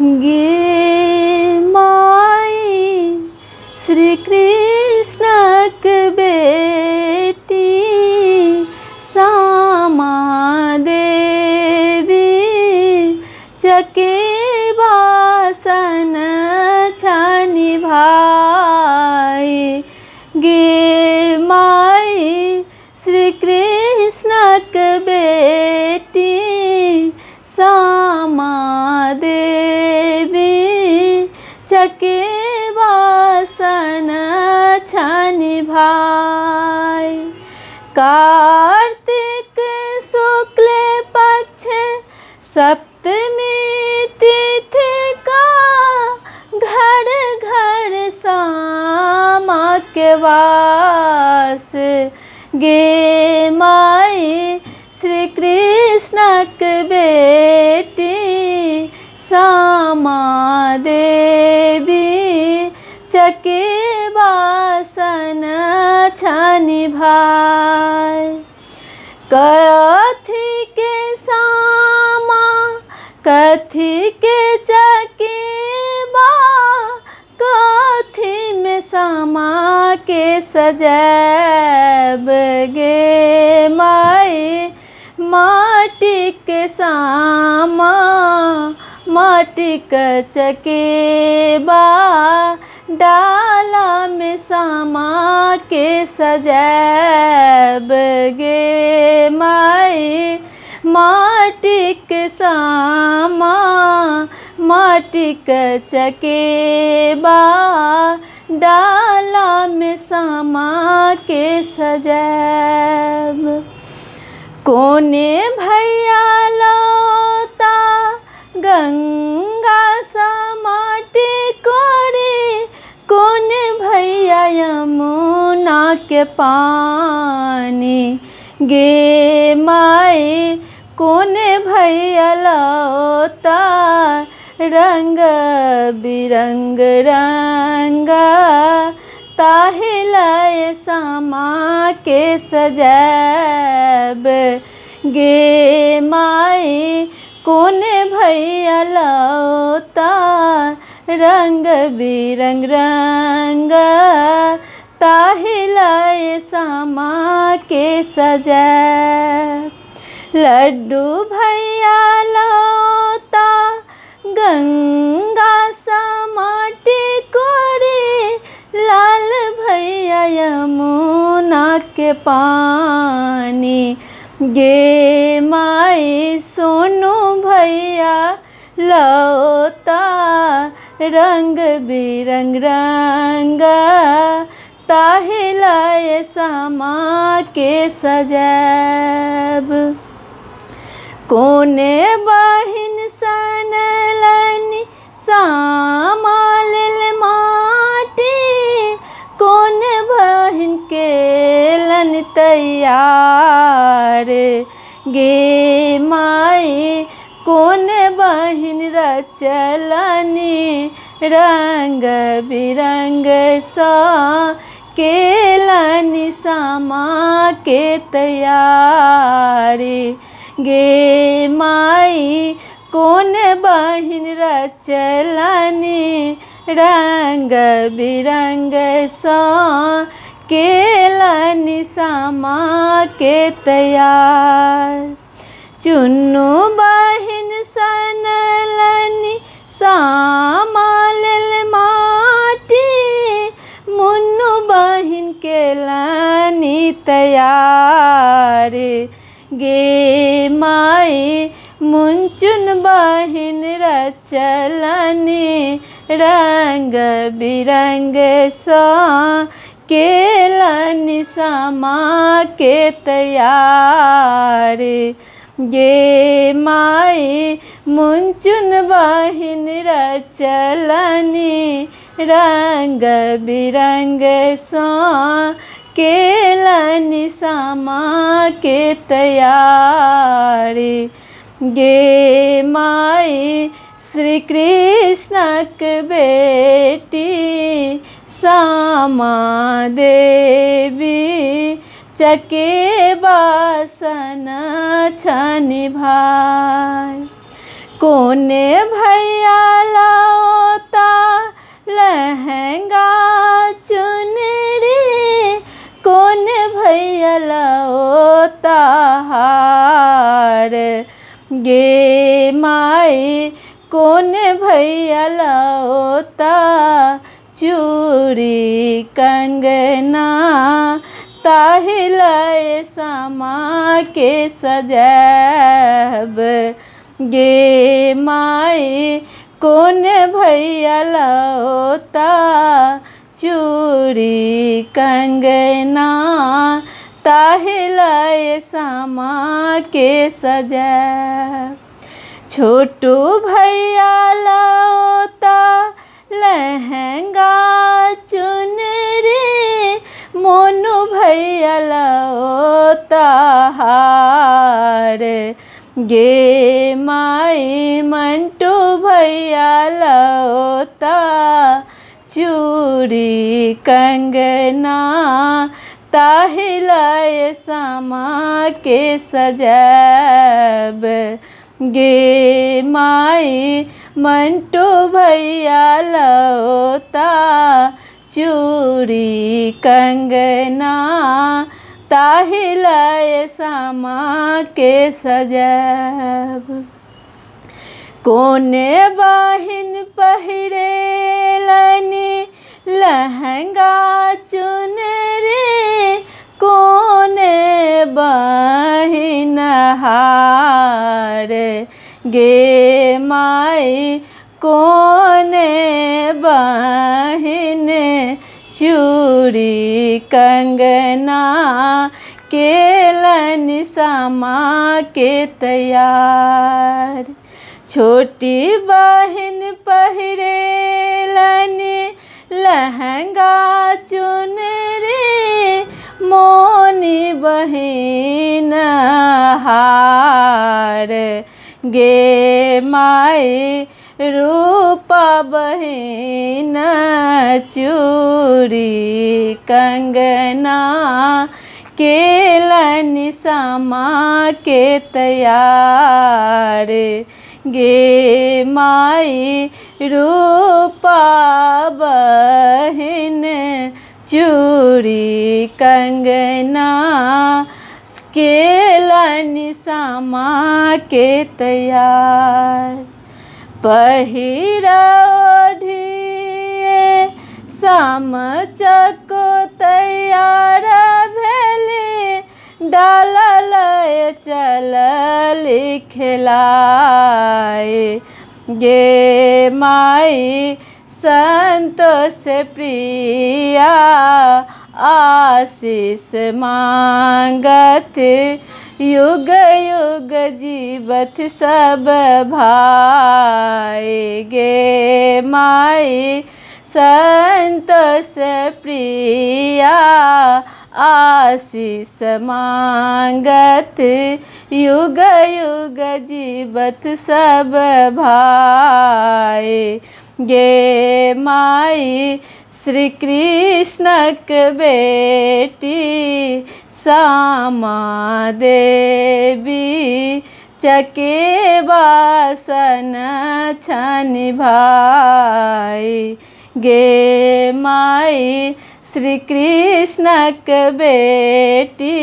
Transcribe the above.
गे माई श्री कृष्णक बेटी श्यामा देवी चके बासन छानी भाई। गे माई श्री कृष्णक बेटी श्यामा देवी चके बासन छानी भाई। कार्तिक शुक्ल पक्ष सप्तमी तिथि का घर घर श्यामा के वास। गे माई श्री कृष्णक बेटी श्यामा देवी चके बासन छानी भाई। कथी के श्यामा कथी के चके बा कथी में श्यामा के सजैब। गे माई माटी के श्यामा माटी के चके बा डाला में श्यामा के सजैब। गे माई माटी के श्यामा माटी के चके बा डाला में श्यामा के सजैब। कोने भैया लौता गंगा सा माटी कोरे कोने भैया यमुना के पानी। गे माई कोने भैया लौता रंग बिरंग रंगा ताहि लय श्यामा के सजैब। गे माई कोने भैया लौता रंग बिरंग रंगा ताहि लय श्यामा के सजैब। लड्डू भैया लौता गंगा सा माटी कोरे लाल भैया यमुना के पानी। गे माई सोनू भैया लौता रंग बिरंग रंगा ताहि लय श्यामा के सजैब। कोने बहिन सनलनी श्यामा लेल माटी कोने बहिन के लन तैयार। गे माई कोने बहिन रचलनी रंग बिरंग सा केलनी श्यामा के तैयारी। गे माई कोने बहिन रचलनी रंग बिरंग सा केलनी श्यामा के तैयार। चुन्नू बहिन सनलनी श्यामा लेल माटी मुन्नू बहिन केलनी तैयार। गे माई मुंचुन बहिन रचलनी रंग बिरंग सा केलनी श्यामा के तैयार। गे माई मुंचुन बहिन रचलनी रंग बिरंग सा केलनी श्यामा के तैयार। गे माई श्री कृष्णक बेटी श्यामा देवी चके बासन छनि भाई। कोने भैया लाओता लहंगा चुनरी, कोने भैया लाओता हार, गे माई कोने भैया लाओता चूड़ी कंगना, ताहि लाए सामा के सजैब, गे माई कोने भैया लाओता चूड़ी कंगना, ताहि लाए सामा के सजैब। छोटू भैया लाओता लहंगा चुनरी, मोनू भैया लाओता हार, गे माई मंटू भैया लाओता चूड़ी कंगना, ताहि लाए सामा के सजैब, गे माई मंटू भैया लाओता चूड़ी कंगना, ताहि लाए सामा के सजैब। कोने बहिन पहिरेलनि लहंगा चुनरी, कोने बहिन हार, गे माई कोने बहिन चूड़ी कंगना, केलनि सामा के तैयार। छोटी बहिन पहिरेलनि लहंगा चुनरी, मोनी बहिन हार, गे माई रूपा बहिन चूड़ी कंगना, केलनि सामा के तैयार, गे माई रूपा बहिन चूड़ी कंगना, केलनि सामा के तैयार। पहिरा ओढ़िए साम चको तैयार भेली, डालल चलल खिलाए, गे माई संतोष प्रिया आशीष मांगत, युग युग जीवत सब भाई, गे माई संतोष प्रिया आशीष मांगत, युग युग जीवत सब भाई, गे माई श्री कृष्णक बेटी श्यामा देवी, चके बासन छनि भाई, गे माई श्री कृष्णक बेटी